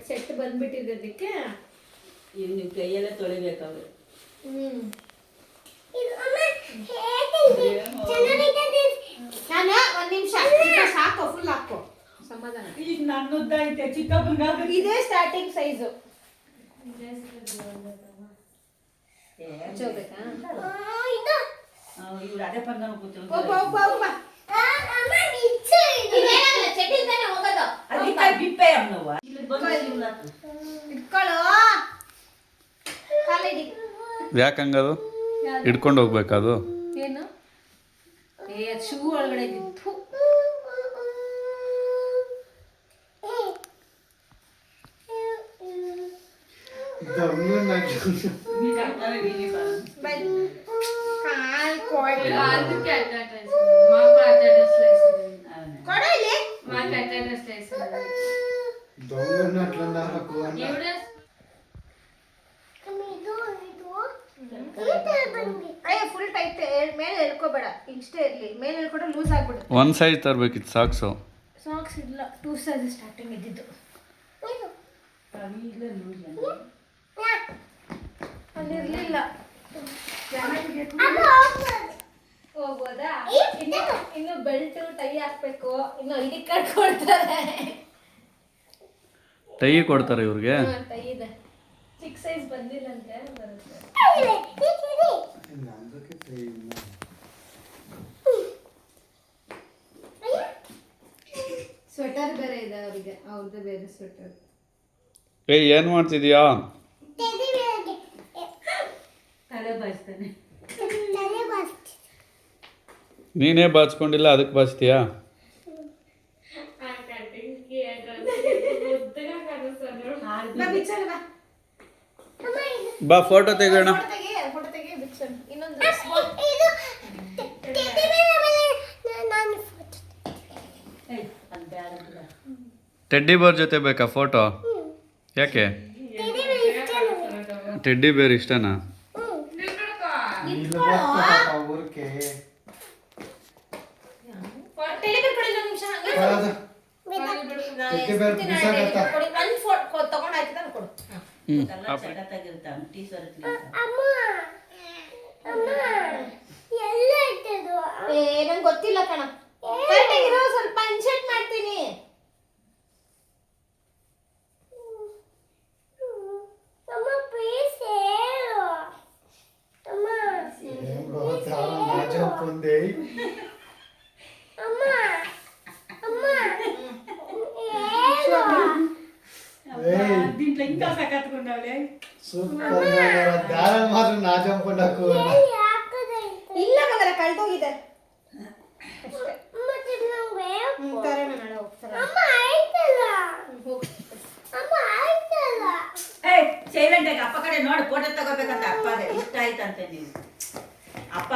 Set ಬಂದ್ಬಿಟ್ಟಿದ್ದಕ್ಕೆ ನೀವು ಕೈಯೆಲ್ಲ ತೊಳಿಬೇಕಾದ್ರೆ ನಾನು ಒಂದ್ ನಿಮಿಷ ಸಾಕು ಫುಲ್ ಹಾಕೋ ಸಮಾಧಾನ. ಈಗ ನನ್ನ ಉದ್ದ ಐತೆ ಚಿಕ್ಕಪ್ಪನ ಇದೇ ಸ್ಟಾರ್ಟಿಂಗ್ ಸೈಜು. ಇವ್ರು ಅದೇ ಪಂಗನ ಕೂತು ಯಾಕಂಗದು ಹಿಡ್ಕೊಂಡು ಹೋಗ್ಬೇಕದು ಏನು ಶೂ ಒಳಗಡೆ ಇತ್ತು. ಫುಲ್ ಟೈಟ್ ಮೇಲೆ ಎಳ್ಕೋಬೇಡ, ಇಷ್ಟೇ ಇರ್ಲಿ. ಮೇಲೆ ಎಳ್ಕೊಂಡ್ರೆ ಲೂಸ್ ಆಗ್ಬಿಡುತ್ತೆ. ಒಂದ್ ಸೈಜ್ ತರ್ಬೇಕಿತ್ತು ಸಾಕ್ಸು. ಸಾಕ್ಸ್ ಇಲ್ಲ, 2 ಸೈಜ್ ಸ್ಟಾರ್ಟಿಂಗ್ ಇದ್ದಿದ್ದು. ಅಲ್ಲಿರ್ಲಿಲ್ಲ. ಹೋಗ್ಬೋದಾ? ಇನ್ನು ಬೆಲ್ಟ್ ಟೈ ಹಾಕ್ಬೇಕು, ಇನ್ನು ಐಡಿ ಕಾರ್ಡ್ ಕೊಡ್ತಾರೆ. ಟೈ ಕೊಡ್ತಾರೆ ಇವ್ರಿಗೆ. ಟೈ ಇದೆ, 6 ಸೈಜ್ ಬಂದಿಲ್ಲ ಅಂತೆ, ಬರುತ್ತೆ. ಸ್ವೆಟರ್ ಬೇರೆ ಇದೆ ಅವರಿಗೆ, ಅವ್ರದ್ದು ಬೇರೆ ಸ್ವೆಟರ್. ಏನ್ ಮಾಡ್ತಿದ್ಯಾ? ತಲೆ ಬಾಚ್ತಾನೆ. ನೀನೇ ಬಾಚ್ಕೊಂಡಿಲ್ಲ, ಅದಕ್ಕೆ ಬಾಚ್ತೀಯಾ? ಬಾ ಫೋಟೋ ತೆಗೋಣ. ಟೆಡ್ಡಿ ಬೇರ್ ಜೊತೆ ಬೇಕಾ ಫೋಟೋ? ಯಾಕೆ ಟೆಡ್ಡಿ ಬೇರ್ ಇಷ್ಟನಾ? ನಂಗೆ ಗೊತ್ತಿಲ್ಲ ಕಣ, ಸ್ವಲ್ಪ ಇನ್ಸರ್ಟ್ ಮಾಡ್ತೀನಿ. ಇಲ್ಲ ಮಗರ ಕಳ್ದೋಗಿದೆ. ಸೈಲೆಂಟ್ ಆಗಿ ಅಪ್ಪ ಕಡೆ ನೋಡಿ ಫೋಟೋ ತಗೋಬೇಕಂತ ಅಪ್ಪ ಇಷ್ಟ ಆಯ್ತಂತೆ. ನೀವು ಅಪ್ಪ